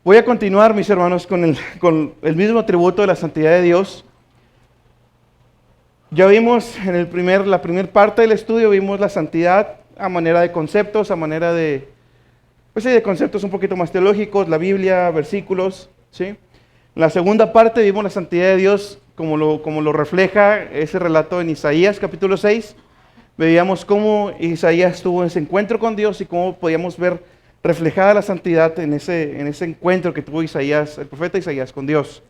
Voy a continuar, mis hermanos, con el mismo atributo de la santidad de Dios. Ya vimos en la primera parte del estudio, vimos la santidad a manera de conceptos, a manera de, pues sí, de conceptos un poquito más teológicos, la Biblia, versículos, ¿sí? En la segunda parte vimos la santidad de Dios como lo refleja ese relato en Isaías capítulo 6. Veíamos cómo Isaías tuvo ese encuentro con Dios y cómo podíamos ver reflejada la santidad en ese encuentro que tuvo Isaías, el profeta Isaías con Dios.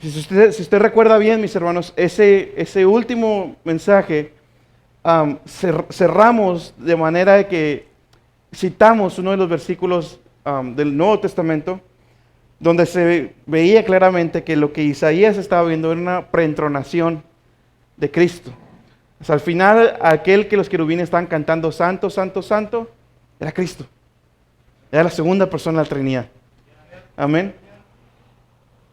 Si usted recuerda bien, mis hermanos, ese último mensaje, cerramos de manera de que citamos uno de los versículos del Nuevo Testamento, donde se veía claramente que lo que Isaías estaba viendo era una preentronación de Cristo. O sea, al final, aquel que los querubines estaban cantando santo, santo, santo, era Cristo. Era la segunda persona de la Trinidad. Amén.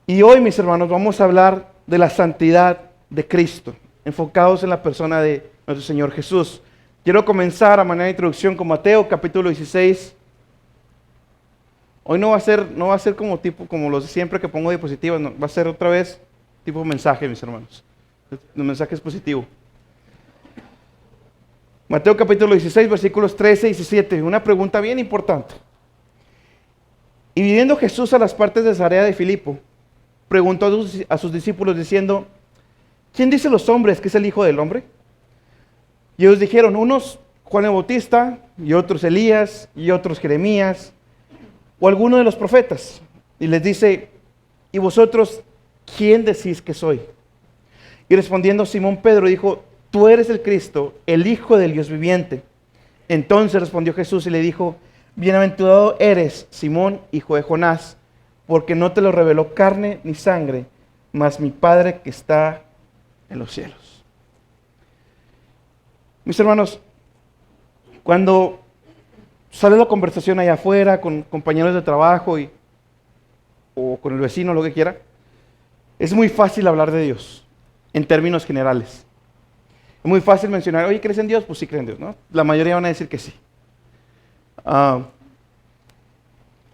Y hoy, mis hermanos, vamos a hablar de la santidad de Cristo, enfocados en la persona de nuestro Señor Jesús. Quiero comenzar a manera de introducción con Mateo capítulo 16. Hoy no va a ser como los de siempre que pongo diapositivas, no, va a ser otra vez tipo mensaje, mis hermanos. El mensaje es positivo. Mateo capítulo 16, versículos 13 y 17. Una pregunta bien importante. Y viniendo Jesús a las partes de Cesarea de Filipo, preguntó a sus discípulos diciendo: ¿quién dice los hombres que es el Hijo del Hombre? Y ellos dijeron, unos Juan el Bautista, y otros Elías, y otros Jeremías, o alguno de los profetas. Y les dice: ¿y vosotros quién decís que soy? Y respondiendo Simón Pedro dijo: tú eres el Cristo, el Hijo del Dios viviente. Entonces respondió Jesús y le dijo: bienaventurado eres, Simón, hijo de Jonás, porque no te lo reveló carne ni sangre, mas mi Padre que está en los cielos. Mis hermanos, cuando sale la conversación allá afuera con compañeros de trabajo o con el vecino, lo que quiera, es muy fácil hablar de Dios en términos generales. Es muy fácil mencionar, oye, ¿crees en Dios? Pues sí, creen en Dios, ¿no? La mayoría van a decir que sí. Hablar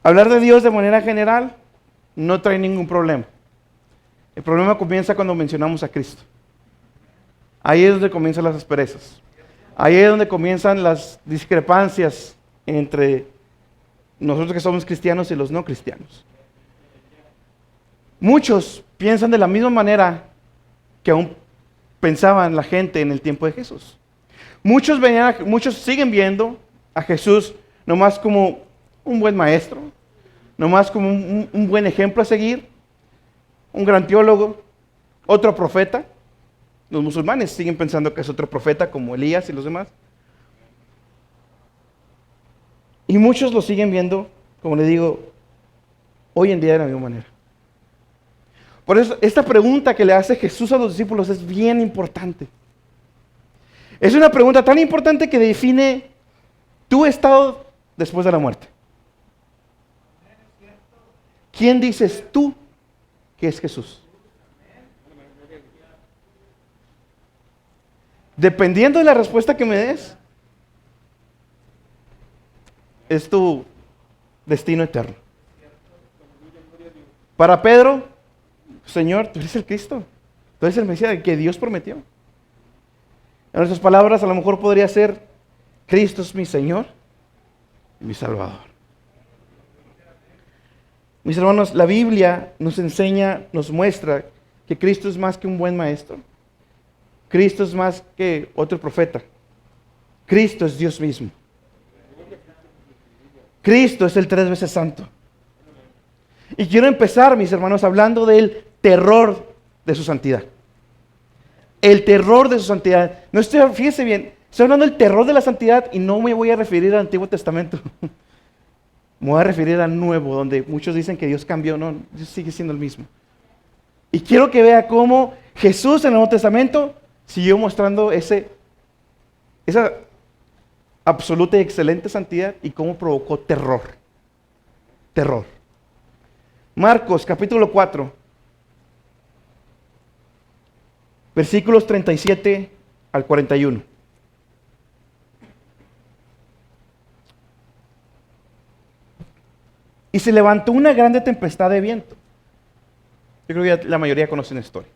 de Dios de manera general no trae ningún problema. El problema comienza cuando mencionamos a Cristo. Ahí es donde comienzan las asperezas. Ahí es donde comienzan las discrepancias entre nosotros que somos cristianos y los no cristianos. Muchos piensan de la misma manera que aún pensaban la gente en el tiempo de Jesús. Muchos siguen viendo a Jesús nomás como un buen maestro, nomás como un buen ejemplo a seguir, un gran teólogo, otro profeta. Los musulmanes siguen pensando que es otro profeta como Elías y los demás. Y muchos lo siguen viendo, como le digo, hoy en día de la misma manera. Por eso, esta pregunta que le hace Jesús a los discípulos es bien importante. Es una pregunta tan importante que define tu estado después de la muerte. ¿Quién dices tú que es Jesús? Dependiendo de la respuesta que me des, es tu destino eterno. Para Pedro, Señor, tú eres el Cristo, tú eres el Mesías que Dios prometió. En nuestras palabras, a lo mejor podría ser: Cristo es mi Señor y mi Salvador. Mis hermanos, la Biblia nos enseña, nos muestra que Cristo es más que un buen maestro. Cristo es más que otro profeta. Cristo es Dios mismo. Cristo es el 3 veces santo. Y quiero empezar, mis hermanos, hablando del terror de su santidad. El terror de su santidad. Fíjese bien, estoy hablando del terror de la santidad y no me voy a referir al Antiguo Testamento. Me voy a referir al Nuevo, donde muchos dicen que Dios cambió. No, Dios sigue siendo el mismo. Y quiero que vea cómo Jesús en el Nuevo Testamento siguió mostrando esa absoluta y excelente santidad y cómo provocó terror. Terror. Marcos capítulo 4, versículos 37 al 41. y se levantó una grande tempestad de viento. Yo creo que ya la mayoría conocen la historia.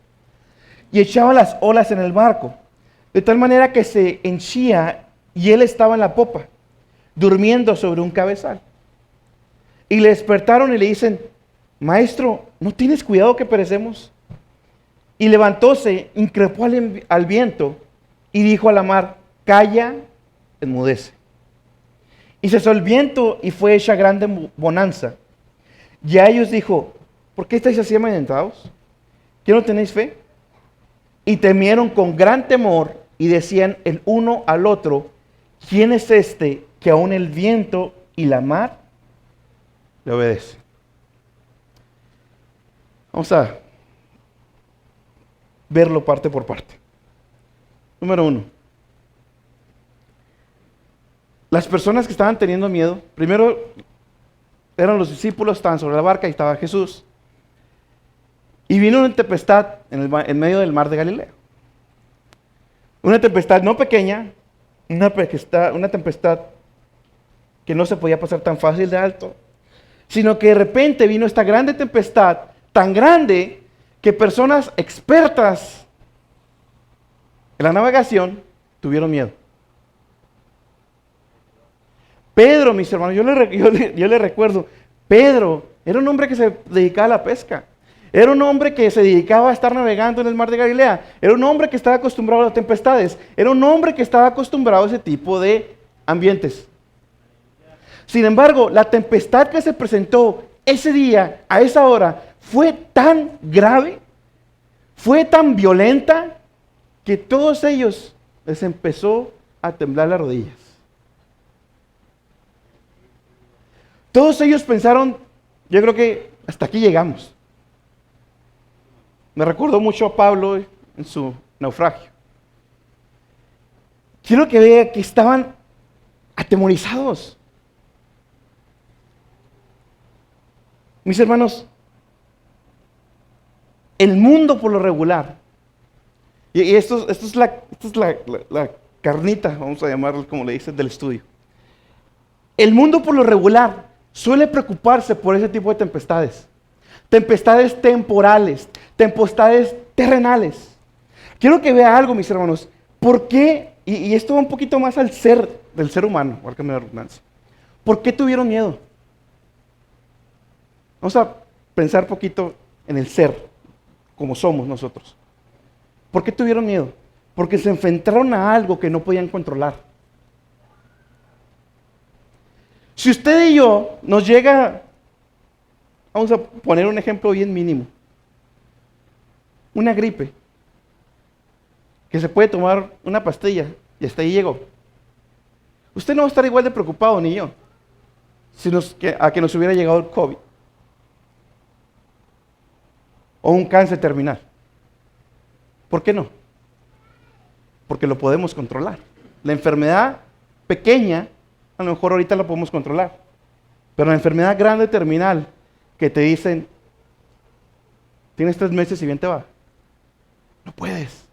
Y echaba las olas en el barco, de tal manera que se henchía y él estaba en la popa, durmiendo sobre un cabezal. Y le despertaron y le dicen: Maestro, ¿no tienes cuidado que perecemos? Y levantóse, increpó al viento y dijo a la mar: Calla, enmudece. Y cesó el viento y fue hecha grande bonanza. Y a ellos dijo: ¿Por qué estáis así amedrentados? ¿Que no tenéis fe? Y temieron con gran temor y decían el uno al otro: ¿Quién es este que aun el viento y la mar le obedecen? Vamos a verlo parte por parte. Número 1. Las personas que estaban teniendo miedo, primero eran los discípulos, estaban sobre la barca y estaba Jesús. Y vino una tempestad en medio del mar de Galilea. Una tempestad no pequeña, una tempestad que no se podía pasar tan fácil de alto, sino que de repente vino esta grande tempestad, tan grande que personas expertas en la navegación tuvieron miedo. Pedro, mis hermanos, yo le recuerdo, Pedro era un hombre que se dedicaba a la pesca. Era un hombre que se dedicaba a estar navegando en el mar de Galilea. Era un hombre que estaba acostumbrado a las tempestades. Era un hombre que estaba acostumbrado a ese tipo de ambientes. Sin embargo, la tempestad que se presentó ese día, a esa hora, fue tan grave, fue tan violenta, que todos ellos les empezó a temblar las rodillas. Todos ellos pensaron: yo creo que hasta aquí llegamos. Me recordó mucho a Pablo en su naufragio. Quiero que vea que estaban atemorizados. Mis hermanos, el mundo por lo regular, y esto es la carnita, vamos a llamarlo como le dicen, del estudio. El mundo por lo regular suele preocuparse por ese tipo de tempestades. Tempestades temporales, tempestades terrenales. Quiero que vea algo, mis hermanos. ¿Por qué? Y esto va un poquito más al ser del ser humano, válgame la redundancia. ¿Por qué tuvieron miedo? Vamos a pensar un poquito en el ser, como somos nosotros. ¿Por qué tuvieron miedo? Porque se enfrentaron a algo que no podían controlar. Si usted y yo nos llega, vamos a poner un ejemplo bien mínimo, una gripe, que se puede tomar una pastilla y hasta ahí llegó. Usted no va a estar igual de preocupado ni yo, a que nos hubiera llegado el COVID o un cáncer terminal. ¿Por qué no? Porque lo podemos controlar. La enfermedad pequeña, a lo mejor ahorita la podemos controlar, pero la enfermedad grande terminal, que te dicen: tienes 3 meses y bien te va, no puedes.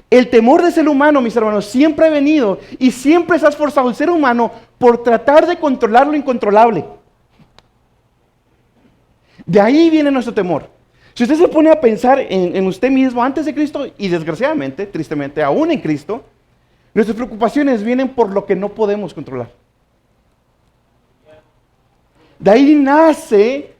El temor del ser humano, mis hermanos, siempre ha venido y siempre se ha esforzado el ser humano por tratar de controlar lo incontrolable. De ahí viene nuestro temor. Si usted se pone a pensar en usted mismo antes de Cristo, y desgraciadamente, tristemente, aún en Cristo, nuestras preocupaciones vienen por lo que no podemos controlar. De ahí nace,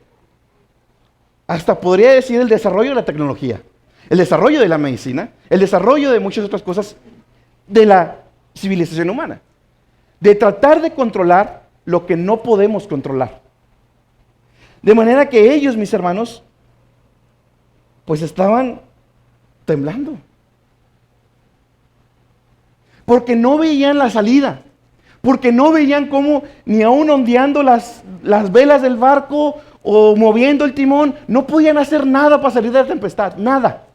hasta podría decir, el desarrollo de la tecnología, el desarrollo de la medicina, el desarrollo de muchas otras cosas de la civilización humana. De tratar de controlar lo que no podemos controlar. De manera que ellos, mis hermanos, pues estaban temblando. Porque no veían la salida. Porque no veían cómo, ni aún ondeando las velas del barco o moviendo el timón, no podían hacer nada para salir de la tempestad. Nada.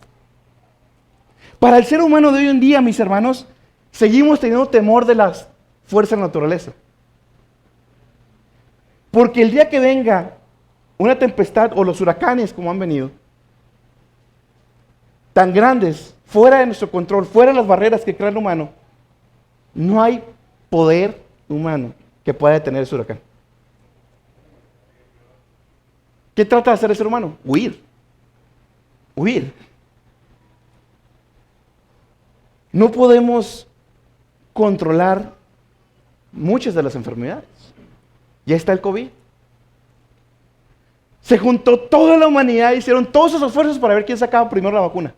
Para el ser humano de hoy en día, mis hermanos, seguimos teniendo temor de las fuerzas de la naturaleza. Porque el día que venga una tempestad o los huracanes como han venido, tan grandes, fuera de nuestro control, fuera de las barreras que crea el humano, no hay poder humano que pueda detener ese huracán. ¿Qué trata de hacer el ser humano? Huir. Huir. No podemos controlar muchas de las enfermedades. Ya está el COVID. Se juntó toda la humanidad, hicieron todos sus esfuerzos para ver quién sacaba primero la vacuna.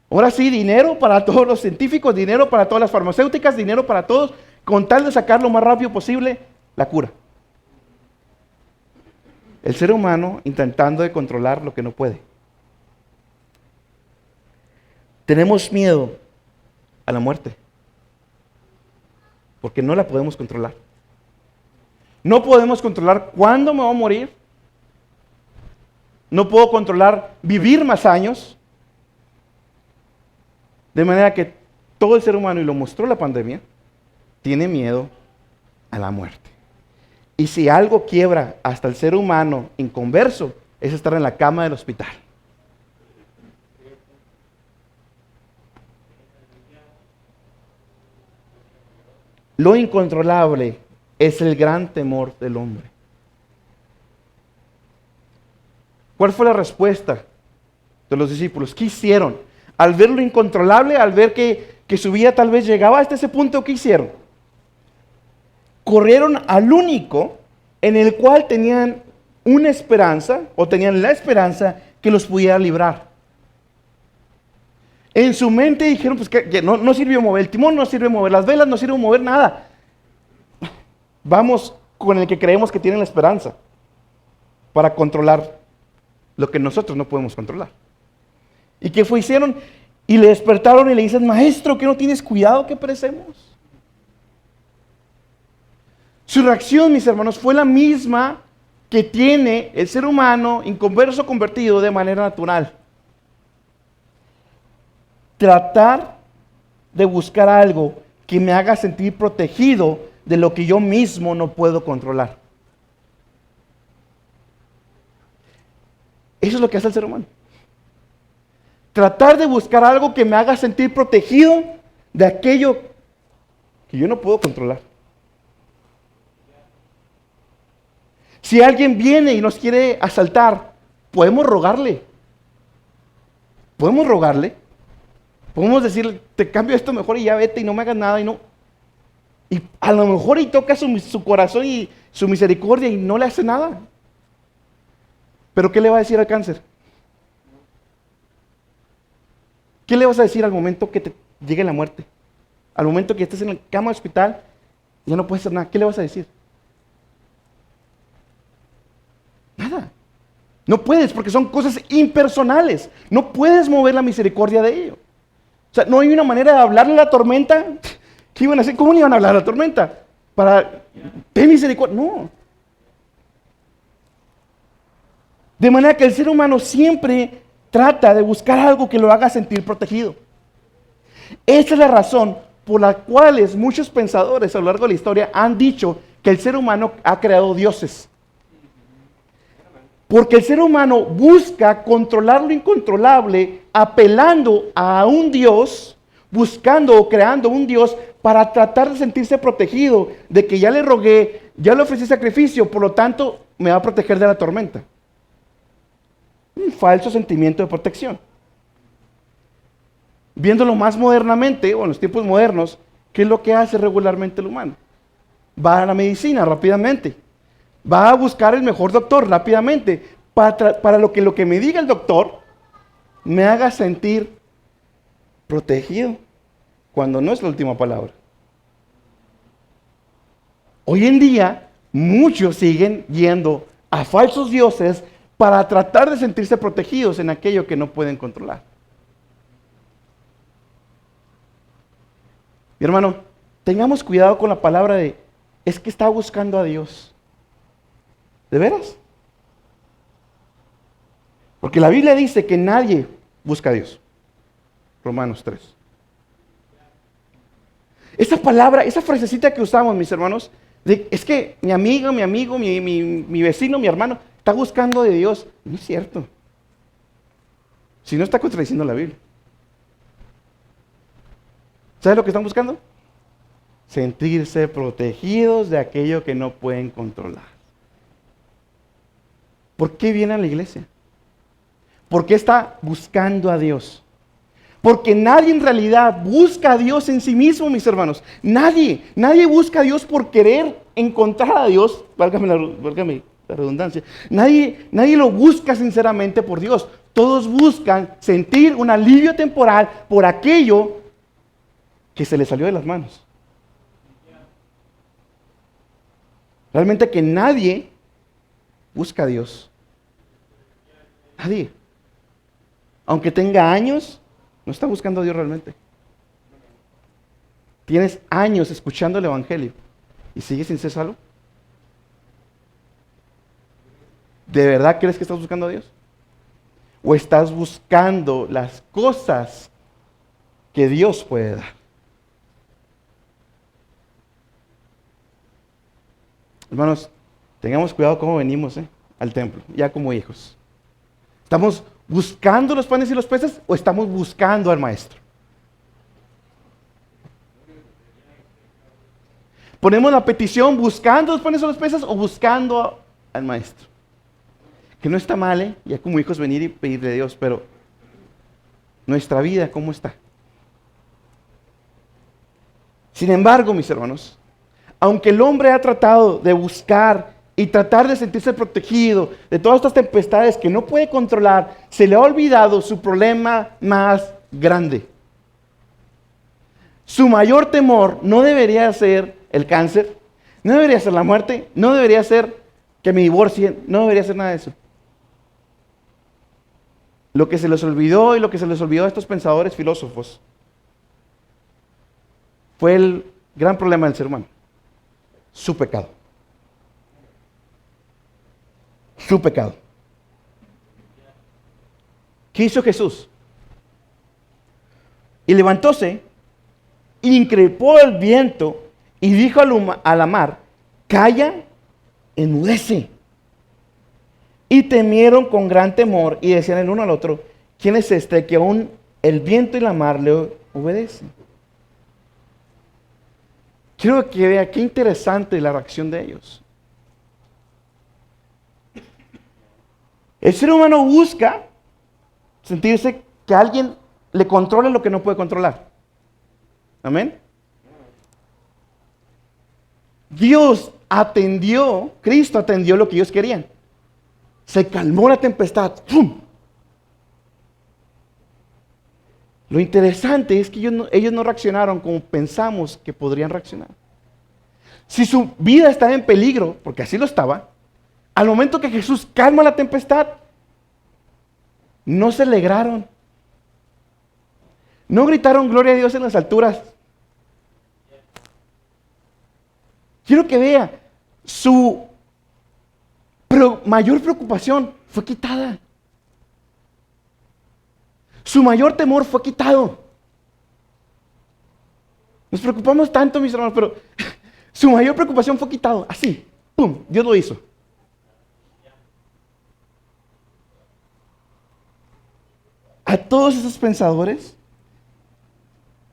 Ahora sí, dinero para todos los científicos, dinero para todas las farmacéuticas, dinero para todos, con tal de sacar lo más rápido posible la cura. El ser humano intentando de controlar lo que no puede. Tenemos miedo a la muerte, porque no la podemos controlar. No podemos controlar cuándo me voy a morir. No puedo controlar vivir más años. De manera que todo el ser humano, y lo mostró la pandemia, tiene miedo a la muerte. Y si algo quiebra hasta el ser humano inconverso, es estar en la cama del hospital. Lo incontrolable es el gran temor del hombre. ¿Cuál fue la respuesta de los discípulos? ¿Qué hicieron? Al ver lo incontrolable, al ver que su vida tal vez llegaba hasta ese punto, ¿qué hicieron? Corrieron al único en el cual tenían una esperanza, o tenían la esperanza que los pudiera librar. En su mente dijeron, pues que no sirvió mover el timón, no sirve mover las velas, no sirve mover nada. Vamos con el que creemos que tiene la esperanza para controlar lo que nosotros no podemos controlar. ¿Y qué fue? Hicieron y le despertaron y le dicen, maestro, ¿que no tienes cuidado que perecemos? Su reacción, mis hermanos, fue la misma que tiene el ser humano inconverso convertido de manera natural. Tratar de buscar algo que me haga sentir protegido de lo que yo mismo no puedo controlar. Eso es lo que hace el ser humano. Tratar de buscar algo que me haga sentir protegido de aquello que yo no puedo controlar. Si alguien viene y nos quiere asaltar, podemos rogarle. Podemos rogarle. Podemos decirle, te cambio esto mejor y ya vete y no me hagas nada y no. Y a lo mejor y toca su corazón y su misericordia y no le hace nada. Pero ¿qué le va a decir al cáncer? ¿Qué le vas a decir al momento que te llegue la muerte? Al momento que estés en la cama de hospital, ya no puedes hacer nada. ¿Qué le vas a decir? Nada. No puedes, porque son cosas impersonales. No puedes mover la misericordia de ello. O sea, no hay una manera de hablarle a la tormenta. ¿Qué iban a hacer? ¿Cómo le iban a hablar a la tormenta? Para, ten misericordia. No. De manera que el ser humano siempre trata de buscar algo que lo haga sentir protegido. Esa es la razón por la cual muchos pensadores a lo largo de la historia han dicho que el ser humano ha creado dioses. Porque el ser humano busca controlar lo incontrolable apelando a un Dios, buscando o creando un Dios para tratar de sentirse protegido de que ya le rogué, ya le ofrecí sacrificio, por lo tanto me va a proteger de la tormenta. Un falso sentimiento de protección. Viéndolo más modernamente, o en los tiempos modernos, ¿qué es lo que hace regularmente el humano? Va a la medicina rápidamente. Va a buscar el mejor doctor rápidamente para lo que me diga el doctor me haga sentir protegido, cuando no es la última palabra. Hoy en día, muchos siguen yendo a falsos dioses para tratar de sentirse protegidos en aquello que no pueden controlar. Mi hermano, tengamos cuidado con la palabra de, es que está buscando a Dios. ¿De veras? Porque la Biblia dice que nadie busca a Dios. Romanos 3. Esa palabra, esa frasecita que usamos, mis hermanos, es que mi amigo, mi vecino, mi hermano, está buscando de Dios. No es cierto. Si no, está contradiciendo la Biblia. ¿Sabes lo que están buscando? Sentirse protegidos de aquello que no pueden controlar. ¿Por qué viene a la iglesia? ¿Por qué está buscando a Dios? Porque nadie en realidad busca a Dios en sí mismo, mis hermanos. Nadie busca a Dios por querer encontrar a Dios, válgame la redundancia. Nadie lo busca sinceramente por Dios. Todos buscan sentir un alivio temporal por aquello que se les salió de las manos. Realmente que nadie busca a Dios. Nadie. Aunque tenga años, no está buscando a Dios realmente. Tienes años escuchando el Evangelio y sigues sin ser salvo. ¿De verdad crees que estás buscando a Dios? ¿O estás buscando las cosas que Dios puede dar? Hermanos, tengamos cuidado cómo venimos al templo, ya como hijos. ¿Estamos buscando los panes y los peces o estamos buscando al Maestro? ¿Ponemos la petición buscando los panes y los peces o buscando al Maestro? Que no está mal, ya como hijos venir y pedirle a Dios, pero nuestra vida, ¿cómo está? Sin embargo, mis hermanos, aunque el hombre ha tratado de buscar y tratar de sentirse protegido de todas estas tempestades que no puede controlar, se le ha olvidado su problema más grande. Su mayor temor no debería ser el cáncer, no debería ser la muerte, no debería ser que me divorcien, no debería ser nada de eso. Lo que se les olvidó y lo que se les olvidó a estos pensadores filósofos fue el gran problema del ser humano, su pecado. Su pecado. ¿Qué hizo Jesús? Y levantóse, increpó el viento y dijo a la mar, calla, enmudece. Y temieron con gran temor y decían el uno al otro, ¿quién es este que aún el viento y la mar le obedecen? Quiero que vea qué interesante la reacción de ellos. El ser humano busca sentirse que alguien le controle lo que no puede controlar. Amén. Cristo atendió lo que ellos querían. Se calmó la tempestad. ¡Pum! Lo interesante es que ellos no reaccionaron como pensamos que podrían reaccionar. Si su vida estaba en peligro, porque así lo estaba, al momento que Jesús calma la tempestad, no se alegraron. No gritaron gloria a Dios en las alturas. Quiero que vea, su mayor preocupación fue quitada. Su mayor temor fue quitado. Nos preocupamos tanto, mis hermanos, pero su mayor preocupación fue quitado. Así, ¡pum! Dios lo hizo. A todos esos pensadores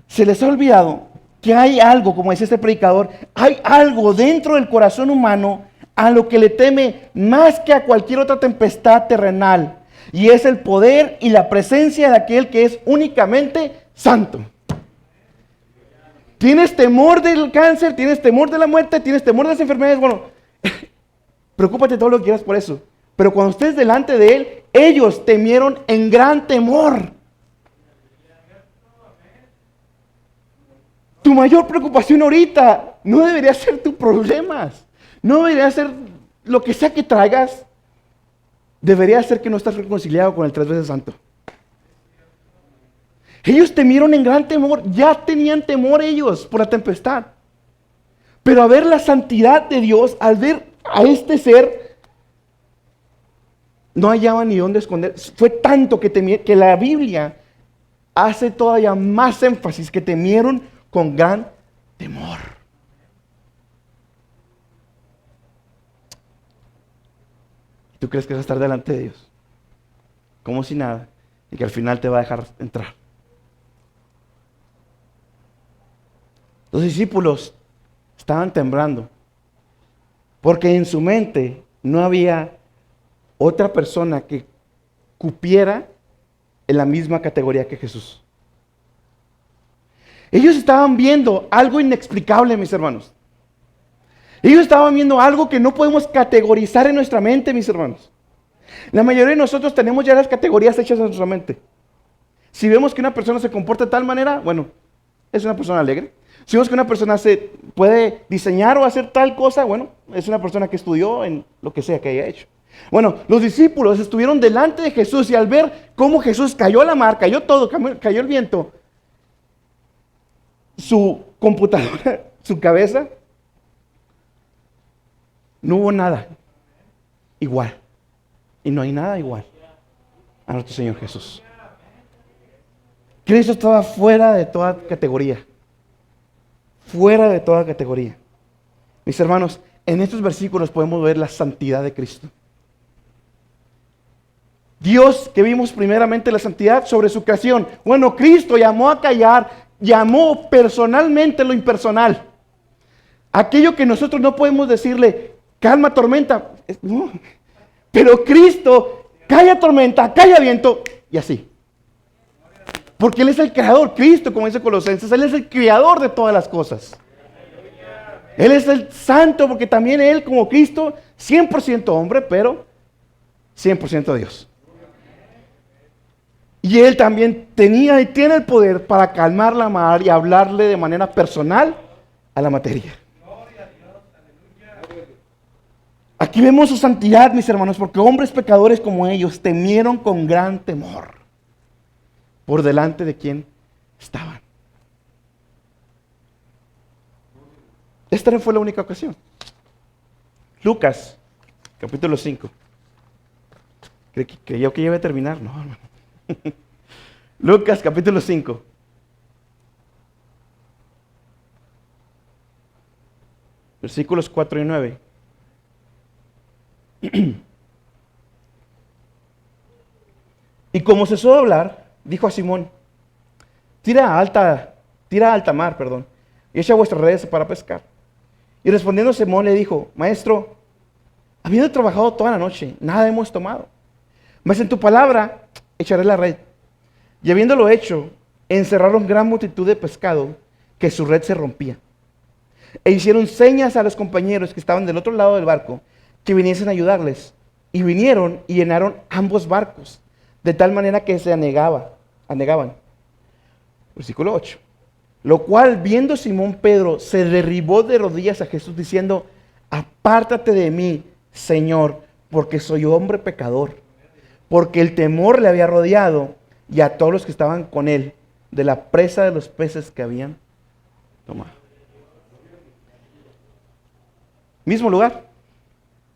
se les ha olvidado que hay algo, como dice este predicador, hay algo dentro del corazón humano a lo que le teme más que a cualquier otra tempestad terrenal. Y es el poder y la presencia de aquel que es únicamente santo. ¿Tienes temor del cáncer? ¿Tienes temor de la muerte? ¿Tienes temor de las enfermedades? Bueno, preocúpate todo lo que quieras por eso. Pero cuando estés delante de Él, ellos temieron en gran temor. Tu mayor preocupación ahorita no debería ser tus problemas. No debería ser lo que sea que traigas. Debería ser que no estás reconciliado con el 3 veces santo. Ellos temieron en gran temor. Ya tenían temor ellos por la tempestad. Pero al ver la santidad de Dios, al ver a este ser, no hallaban ni dónde esconder. Fue tanto que la Biblia hace todavía más énfasis que temieron con gran temor. ¿Tú crees que vas a estar delante de Dios? Como si nada, y que al final te va a dejar entrar. Los discípulos estaban temblando, porque en su mente no había otra persona que cupiera en la misma categoría que Jesús. Ellos estaban viendo algo inexplicable, mis hermanos. Ellos estaban viendo algo que no podemos categorizar en nuestra mente, mis hermanos. La mayoría de nosotros tenemos ya las categorías hechas en nuestra mente. Si vemos que una persona se comporta de tal manera, bueno, es una persona alegre. Si vemos que una persona puede diseñar o hacer tal cosa, bueno, es una persona que estudió en lo que sea que haya hecho. Bueno, los discípulos estuvieron delante de Jesús y al ver cómo Jesús cayó la mar, cayó todo, cayó el viento, su computadora, su cabeza, no hubo nada igual. Y no hay nada igual a nuestro Señor Jesús. Cristo estaba fuera de toda categoría. Fuera de toda categoría. Mis hermanos, en estos versículos podemos ver la santidad de Cristo. Dios, que vimos primeramente la santidad sobre su creación. Bueno, Cristo llamó a callar, llamó personalmente lo impersonal. Aquello que nosotros no podemos decirle, calma tormenta. No. Pero Cristo calla tormenta, calla viento y así. Porque Él es el creador. Cristo, como dice Colosenses, Él es el creador de todas las cosas. Él es el santo porque también Él, como Cristo, 100% hombre, pero 100% Dios. Y Él también tenía y tiene el poder para calmar la mar y hablarle de manera personal a la materia. Aquí vemos su santidad, mis hermanos, porque hombres pecadores como ellos temieron con gran temor por delante de quien estaban. Esta no fue la única ocasión. Lucas, capítulo 5. Creyó que ya iba a terminar. No, hermano. Lucas, capítulo 5. Versículos 4 y 9. Y como cesó de hablar, dijo a Simón: tira a alta mar, y echa vuestras redes para pescar. Y respondiendo Simón le dijo: Maestro, habiendo trabajado toda la noche, nada hemos tomado, mas en tu palabra echaré la red. Y habiéndolo hecho, encerraron gran multitud de pescado, que su red se rompía. E hicieron señas a los compañeros que estaban del otro lado del barco, que viniesen a ayudarles. Y vinieron y llenaron ambos barcos, de tal manera que se anegaban. Versículo 8. Lo cual, viendo Simón Pedro, se derribó de rodillas a Jesús, diciendo: apártate de mí, Señor, porque soy hombre pecador. Porque el temor le había rodeado, y a todos los que estaban con él, de la presa de los peces que habían tomado. Mismo lugar,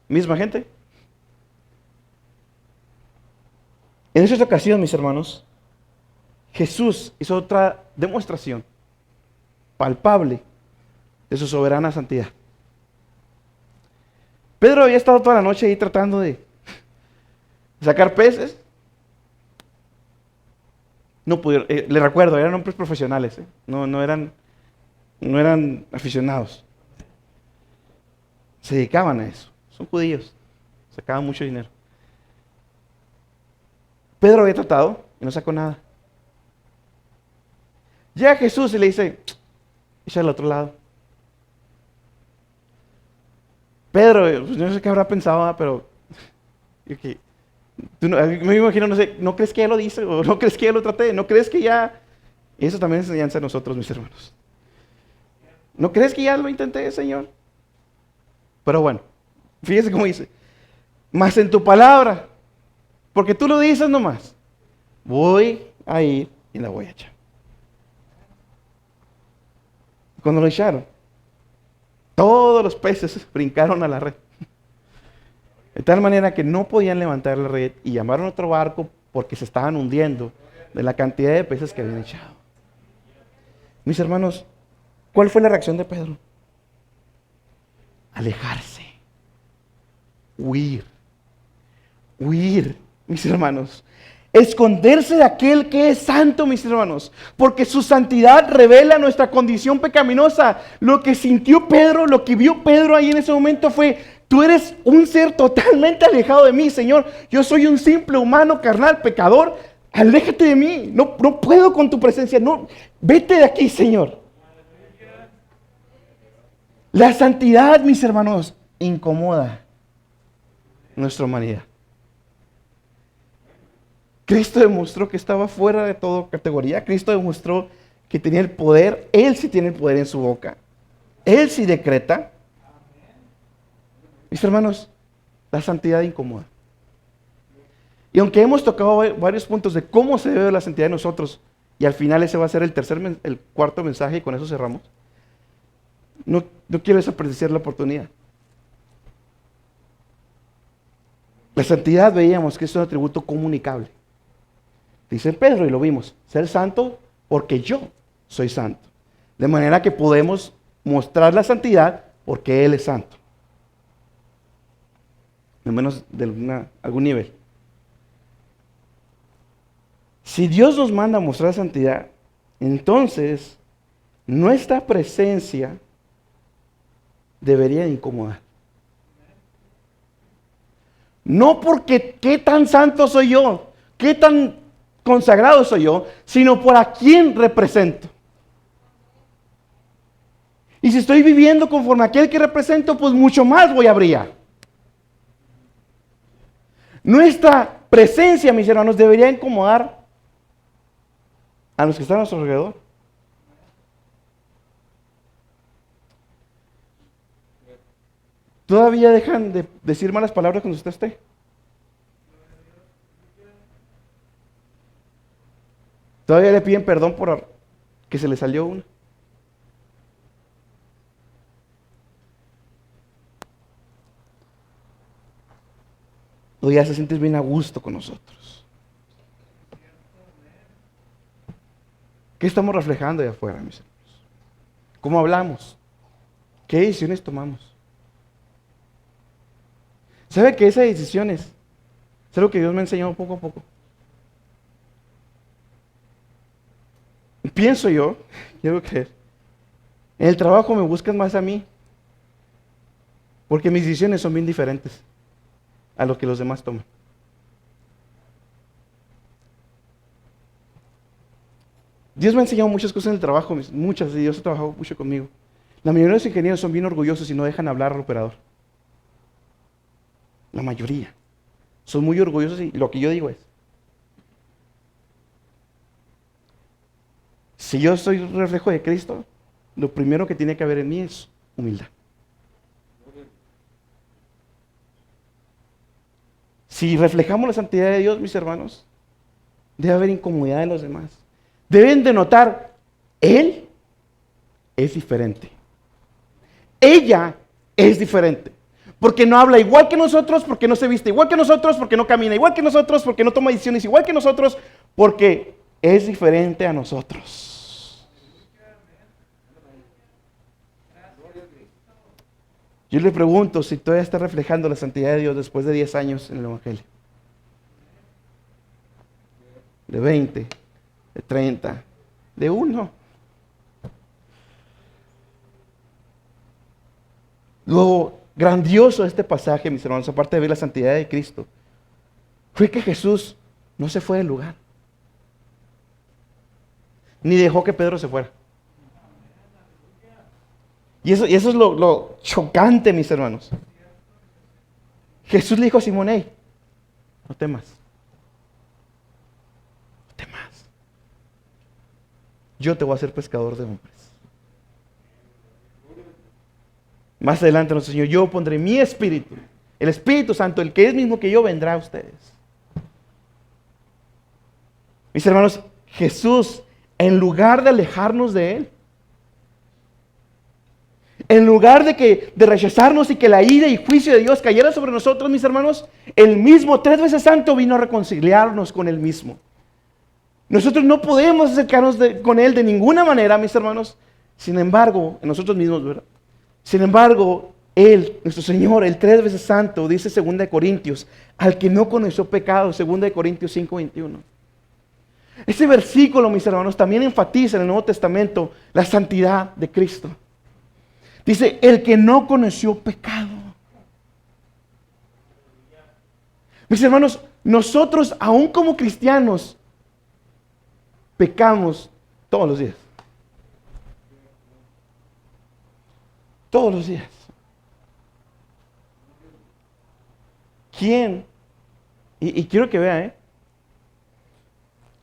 misma gente. En esta ocasión, mis hermanos, Jesús hizo otra demostración palpable de su soberana santidad. Pedro había estado toda la noche ahí tratando de sacar peces. No pudieron, le recuerdo, eran hombres profesionales, no eran aficionados. Se dedicaban a eso, son judíos, sacaban mucho dinero. Pedro había tratado y no sacó nada. Llega Jesús y le dice: echa al otro lado. Pedro, pues no sé qué habrá pensado, pero me imagino, no sé, ¿no crees que ya lo dice? ¿O no crees que ya lo traté? ¿No crees que ya? Y eso también es enseñanza a nosotros, mis hermanos. ¿No crees que ya lo intenté, Señor? Pero bueno, fíjese cómo dice: mas en tu palabra, porque tú lo dices nomás, voy a ir y la voy a echar. Cuando lo echaron, todos los peces brincaron a la red. De tal manera que no podían levantar la red y llamaron a otro barco porque se estaban hundiendo de la cantidad de peces que habían echado. Mis hermanos, ¿cuál fue la reacción de Pedro? Alejarse, huir, mis hermanos. Esconderse de aquel que es santo, mis hermanos, porque su santidad revela nuestra condición pecaminosa. Lo que sintió Pedro, lo que vio Pedro ahí en ese momento fue: Tú eres un ser totalmente alejado de mí, Señor. Yo soy un simple humano, carnal, pecador. Aléjate de mí. No, no puedo con tu presencia. No, vete de aquí, Señor. La santidad, mis hermanos, incomoda nuestra humanidad. Cristo demostró que estaba fuera de toda categoría. Cristo demostró que tenía el poder. Él sí tiene el poder en su boca. Él sí decreta. Mis hermanos, la santidad incomoda. Y aunque hemos tocado varios puntos de cómo se debe ver la santidad de nosotros, y al final ese va a ser el cuarto mensaje y con eso cerramos, no quiero desperdiciar la oportunidad. La santidad veíamos que es un atributo comunicable. Dice Pedro, y lo vimos, ser santo porque yo soy santo. De manera que podemos mostrar la santidad porque Él es santo. Al menos de algún nivel. Si Dios nos manda a mostrar santidad, entonces nuestra presencia debería incomodar. No porque qué tan santo soy yo, qué tan consagrado soy yo, sino por a quién represento. Y si estoy viviendo conforme a aquel que represento, pues mucho más voy a brillar. Nuestra presencia, mis hermanos, debería incomodar a los que están a nuestro alrededor. ¿Todavía dejan de decir malas palabras cuando usted esté? ¿Todavía le piden perdón por que se le salió una? ¿O ya se sientes bien a gusto con nosotros? ¿Qué estamos reflejando allá afuera, mis hermanos? ¿Cómo hablamos? ¿Qué decisiones tomamos? ¿Sabe que esas decisiones es algo que Dios me ha enseñado poco a poco? Pienso yo, quiero creer, en el trabajo me buscan más a mí, porque mis decisiones son bien diferentes a lo que los demás toman. Dios me ha enseñado muchas cosas en el trabajo, muchas, y Dios ha trabajado mucho conmigo. La mayoría de los ingenieros son bien orgullosos y no dejan hablar al operador. La mayoría. Son muy orgullosos y lo que yo digo es, si yo soy reflejo de Cristo, lo primero que tiene que haber en mí es humildad. Si reflejamos la santidad de Dios, mis hermanos, debe haber incomodidad en los demás. Deben de notar, Él es diferente. Ella es diferente. Porque no habla igual que nosotros, porque no se viste igual que nosotros, porque no camina igual que nosotros, porque no toma decisiones igual que nosotros, porque es diferente a nosotros. Yo le pregunto si todavía está reflejando la santidad de Dios después de 10 años en el Evangelio. De 20, de 30, de 1. Lo grandioso de este pasaje, mis hermanos, aparte de ver la santidad de Cristo, fue que Jesús no se fue del lugar. Ni dejó que Pedro se fuera. Y eso es lo chocante, mis hermanos. Jesús le dijo a Simón, hey, no temas. No temas. Yo te voy a hacer pescador de hombres. Más adelante nuestro Señor, yo pondré mi espíritu, el Espíritu Santo, el que es mismo que yo, vendrá a ustedes. Mis hermanos, Jesús, en lugar de alejarnos de Él, en lugar de rechazarnos y que la ira y juicio de Dios cayera sobre nosotros, mis hermanos, Él mismo, 3 veces santo, vino a reconciliarnos con Él mismo. Nosotros no podemos acercarnos con Él de ninguna manera, mis hermanos. Sin embargo, en nosotros mismos, ¿verdad? Sin embargo, Él, nuestro Señor, el 3 veces santo, dice 2 de Corintios, al que no conoció pecado, 2 de Corintios 5:21. Ese versículo, mis hermanos, también enfatiza en el Nuevo Testamento la santidad de Cristo. Dice, el que no conoció pecado. Mis hermanos, nosotros aún como cristianos pecamos todos los días. Todos los días. ¿Quién? Y quiero que vea,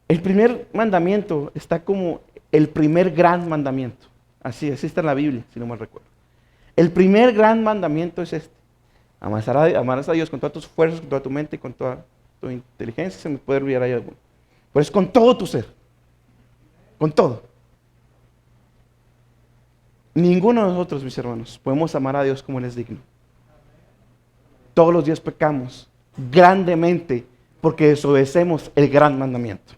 el primer mandamiento está como el primer gran mandamiento. Así está en la Biblia, si no mal recuerdo. El primer gran mandamiento es este. Amarás a Dios con todas tus fuerzas, con toda tu mente y con toda tu inteligencia. Se me puede olvidar ahí alguno. Pero es con todo tu ser. Con todo. Ninguno de nosotros, mis hermanos, podemos amar a Dios como Él es digno. Todos los días pecamos grandemente porque desobedecemos el gran mandamiento.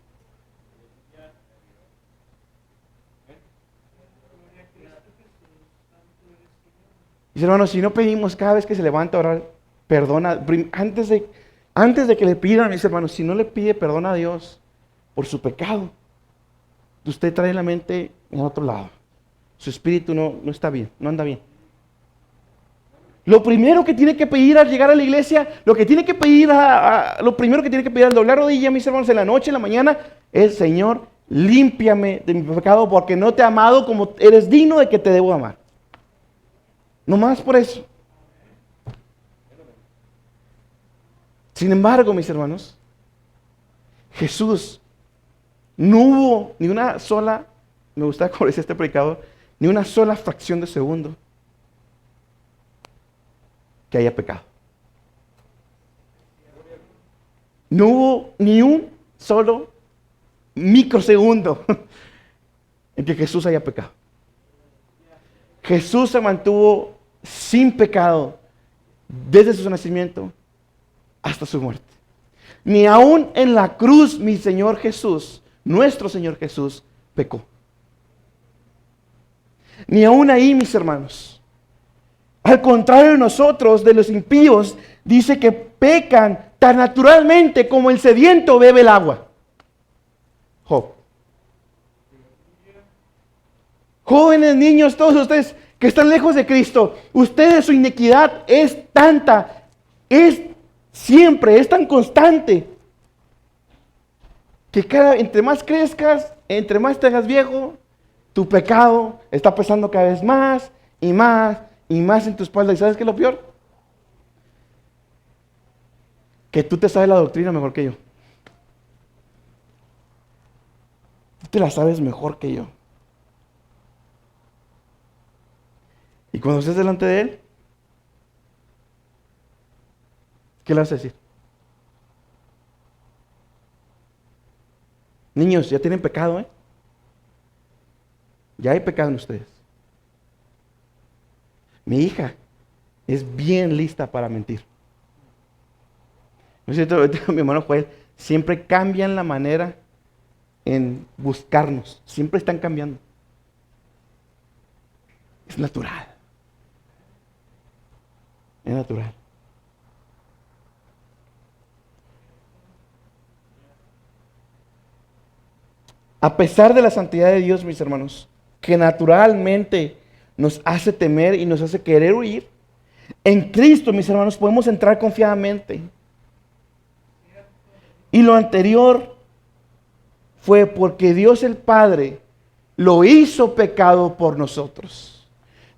Mis hermanos, si no pedimos cada vez que se levanta a orar, perdona, antes de que le pidan, mis hermanos, si no le pide perdón a Dios por su pecado, usted trae la mente en otro lado. Su espíritu no está bien, no anda bien. Lo primero que tiene que pedir al llegar a la iglesia, lo primero que tiene que pedir al doblar rodilla, mis hermanos, en la noche, en la mañana, es: Señor, límpiame de mi pecado porque no te he amado como eres digno de que te debo amar. No más por eso. Sin embargo, mis hermanos, Jesús no hubo ni una sola, me gusta como decía este predicador, ni una sola fracción de segundo que haya pecado. No hubo ni un solo microsegundo en que Jesús haya pecado. Jesús se mantuvo sin pecado desde su nacimiento hasta su muerte. Ni aún en la cruz mi Señor Jesús, nuestro Señor Jesús, pecó. Ni aún ahí, mis hermanos. Al contrario de nosotros, de los impíos, dice que pecan tan naturalmente como el sediento bebe el agua. Job. Jóvenes, niños, todos ustedes que están lejos de Cristo, ustedes, su iniquidad es tanta, es siempre, es tan constante, que entre más crezcas, entre más te hagas viejo, tu pecado está pesando cada vez más y más y más en tu espalda. ¿Y sabes qué es lo peor? Que tú te sabes la doctrina mejor que yo. Tú te la sabes mejor que yo. Y cuando estés delante de Él, ¿qué le vas a decir? Niños, ya tienen pecado, Ya hay pecado en ustedes. Mi hija es bien lista para mentir. ¿No es cierto? Mi hermano Joel, siempre cambian la manera en buscarnos. Siempre están cambiando. Es natural. Es natural. A pesar de la santidad de Dios, mis hermanos, que naturalmente nos hace temer y nos hace querer huir, en Cristo, mis hermanos, podemos entrar confiadamente. Y lo anterior fue porque Dios el Padre lo hizo pecado por nosotros.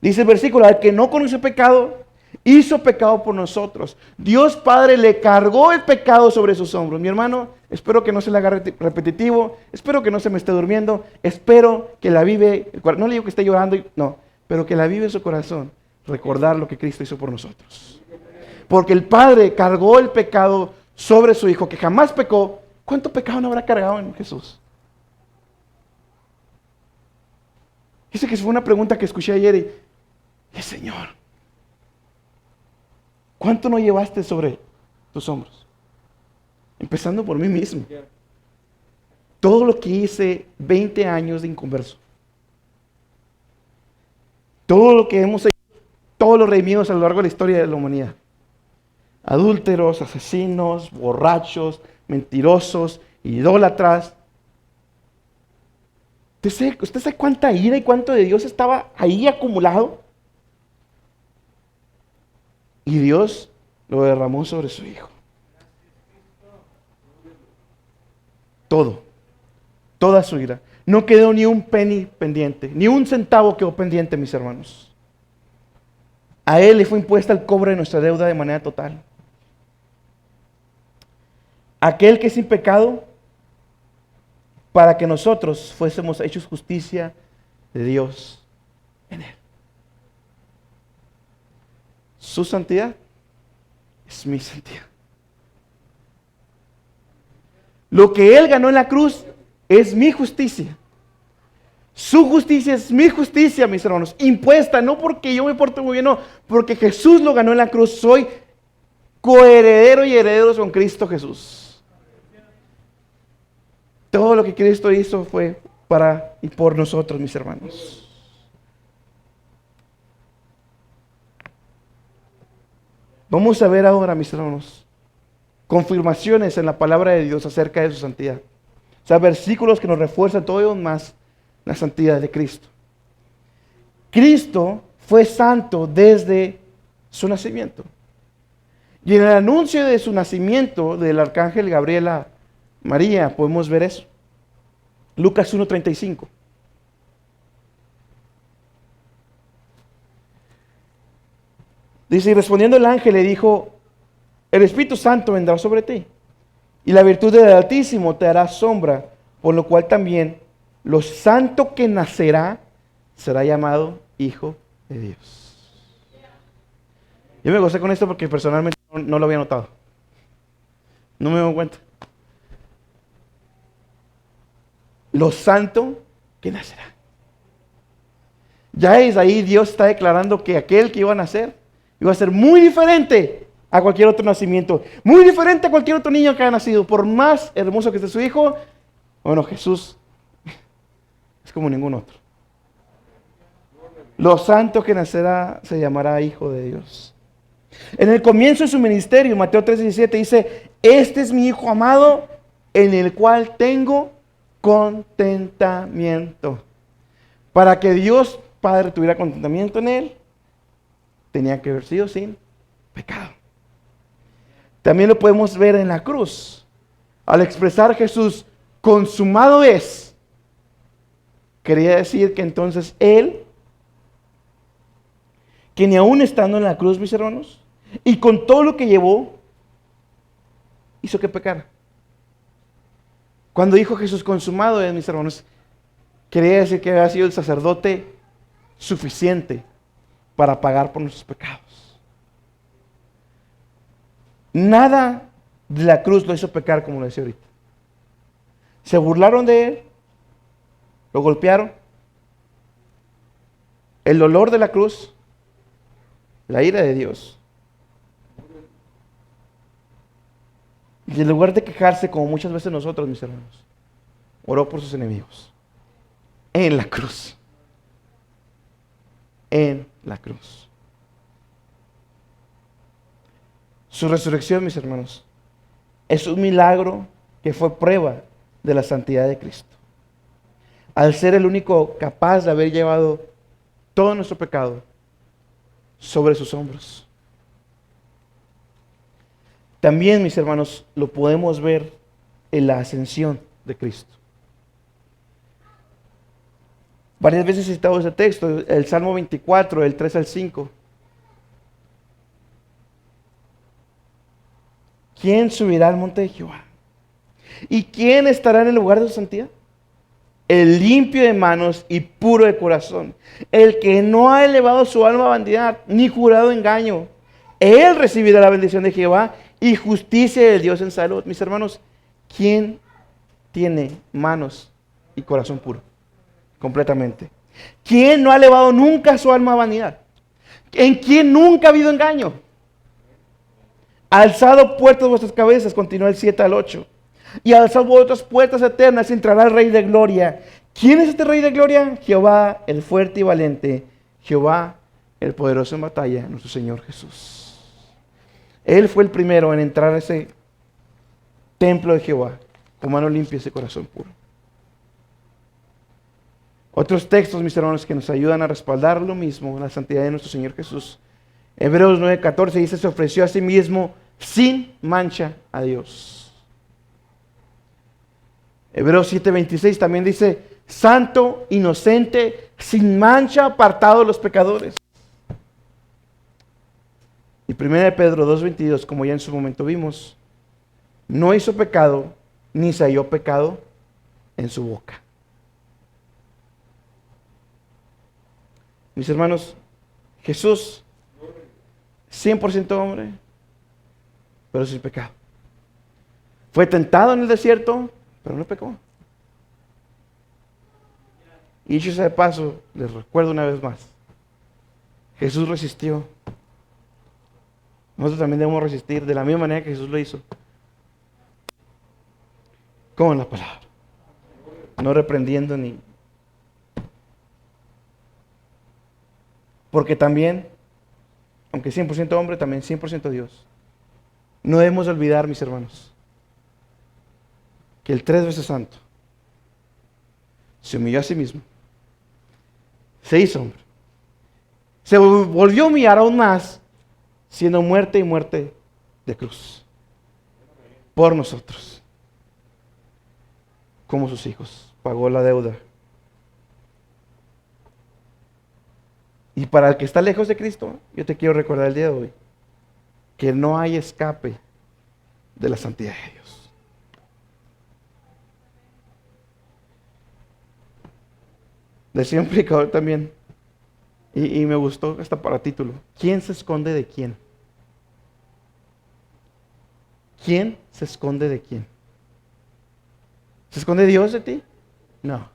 Dice el versículo: al que no conoce pecado, hizo pecado por nosotros. Dios Padre le cargó el pecado sobre sus hombros. Mi hermano, espero que no se le haga repetitivo, espero que no se me esté durmiendo, espero que la vive, no le digo que esté llorando, no, pero que la vive en su corazón, recordar lo que Cristo hizo por nosotros. Porque el Padre cargó el pecado sobre su Hijo, que jamás pecó. ¿Cuánto pecado no habrá cargado en Jesús? Dice que fue una pregunta que escuché ayer y Señor, ¿cuánto no llevaste sobre tus hombros? Empezando por mí mismo. Todo lo que hice 20 años de inconverso. Todo lo que hemos hecho, todos los redimidos a lo largo de la historia de la humanidad. Adúlteros, asesinos, borrachos, mentirosos, idólatras. ¿Usted sabe cuánta ira y cuánto de Dios estaba ahí acumulado? Y Dios lo derramó sobre su Hijo. todo, toda su ira. No quedó ni un penny pendiente, ni un centavo quedó pendiente, mis hermanos. A Él le fue impuesta el cobro de nuestra deuda de manera total. Aquel que es sin pecado, para que nosotros fuésemos hechos justicia de Dios en Él. Su santidad es mi santidad. Lo que Él ganó en la cruz es mi justicia. Su justicia es mi justicia, mis hermanos. Impuesta, no porque yo me porte muy bien, no. Porque Jesús lo ganó en la cruz. Soy coheredero y heredero con Cristo Jesús. Todo lo que Cristo hizo fue para y por nosotros, mis hermanos. Vamos a ver ahora, mis hermanos, confirmaciones en la palabra de Dios acerca de su santidad. O sea, versículos que nos refuerzan todavía más la santidad de Cristo. Cristo fue santo desde su nacimiento. Y en el anuncio de su nacimiento del arcángel Gabriel a María podemos ver eso. Lucas 1:35. Dice, y respondiendo el ángel le dijo, el Espíritu Santo vendrá sobre ti, y la virtud del Altísimo te hará sombra, por lo cual también lo santo que nacerá será llamado Hijo de Dios. Yo me gocé con esto porque personalmente no lo había notado. No me doy cuenta. Lo santo que nacerá. Ya es ahí Dios está declarando que aquel que iba a nacer iba a ser muy diferente a cualquier otro nacimiento, muy diferente a cualquier otro niño que haya nacido. Por más hermoso que esté su hijo, bueno, Jesús es como ningún otro. Lo santo que nacerá se llamará Hijo de Dios. En el comienzo de su ministerio, Mateo 3:17 dice, este es mi Hijo amado, en el cual tengo contentamiento. Para que Dios Padre tuviera contentamiento en él, tenía que haber sido sin pecado. También lo podemos ver en la cruz. Al expresar Jesús, consumado es, quería decir que entonces Él, que ni aún estando en la cruz, mis hermanos, y con todo lo que llevó, hizo que pecara. Cuando dijo Jesús consumado es, mis hermanos, quería decir que había sido el sacerdote suficiente para pagar por nuestros pecados. Nada de la cruz lo hizo pecar, como lo decía ahorita. Se burlaron de él, lo golpearon. El dolor de la cruz, la ira de Dios. Y en lugar de quejarse, como muchas veces nosotros, mis hermanos, oró por sus enemigos. En la cruz. En la cruz. Su resurrección, mis hermanos, es un milagro que fue prueba de la santidad de Cristo. Al ser el único capaz de haber llevado todo nuestro pecado sobre sus hombros. También, mis hermanos, lo podemos ver en la ascensión de Cristo. Varias veces he citado ese texto, el Salmo 24, del 3 al 5. ¿Quién subirá al monte de Jehová? ¿Y quién estará en el lugar de su santidad? El limpio de manos y puro de corazón, el que no ha elevado su alma a vanidad, ni jurado engaño. Él recibirá la bendición de Jehová y justicia de Dios en salud. Mis hermanos, ¿quién tiene manos y corazón puro? Completamente. ¿Quién no ha elevado nunca su alma a vanidad? ¿En quién nunca ha habido engaño? Alzado puertas de vuestras cabezas, continúa el 7 al 8. Y alzado vuestras puertas eternas, entrará el Rey de Gloria. ¿Quién es este Rey de Gloria? Jehová, el fuerte y valiente. Jehová, el poderoso en batalla, nuestro Señor Jesús. Él fue el primero en entrar a ese templo de Jehová, con mano limpia y ese corazón puro. Otros textos, mis hermanos, que nos ayudan a respaldar lo mismo, la santidad de nuestro Señor Jesús. Hebreos 9:14 dice, se ofreció a sí mismo sin mancha a Dios. Hebreos 7:26 también dice, santo, inocente, sin mancha, apartado de los pecadores. Y 1 Pedro 2:22, como ya en su momento vimos, no hizo pecado, ni se halló pecado en su boca. Mis hermanos, Jesús, 100% hombre, pero sin pecado. Fue tentado en el desierto, pero no pecó. Y dicho sea de paso, les recuerdo una vez más, Jesús resistió. Nosotros también debemos resistir de la misma manera que Jesús lo hizo. Con la palabra. No reprendiendo ni... Porque también, aunque 100% hombre, también 100% Dios. No debemos olvidar, mis hermanos, que el 3 veces santo se humilló a sí mismo, se hizo hombre, se volvió a humillar aún más, siendo muerte y muerte de cruz, por nosotros, como sus hijos, pagó la deuda. Y para el que está lejos de Cristo, yo te quiero recordar el día de hoy, que no hay escape de la santidad de Dios. Decía un predicador también, y me gustó hasta para título, ¿quién se esconde de quién? ¿Quién se esconde de quién? ¿Se esconde Dios de ti? No.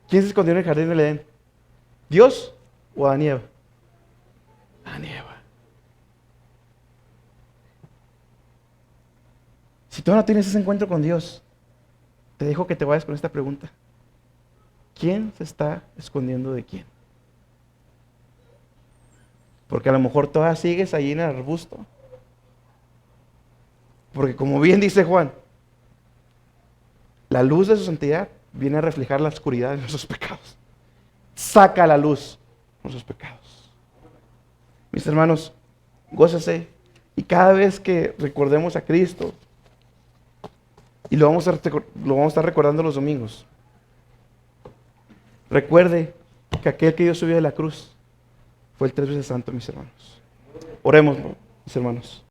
¿Quién se escondió en el jardín del Edén? ¿Dios o Adán y Eva? Adán y Eva. Si tú no tienes ese encuentro con Dios, te dejo que te vayas con esta pregunta. ¿Quién se está escondiendo de quién? Porque a lo mejor todavía sigues allí en el arbusto. Porque como bien dice Juan, la luz de su santidad viene a reflejar la oscuridad de nuestros pecados. Saca a la luz nuestros pecados. Mis hermanos, gózase. Y cada vez que recordemos a Cristo, y lo vamos a estar recordando los domingos, recuerde que aquel que Dios subió de la cruz fue el 3 veces santo, mis hermanos. Oremos, mis hermanos.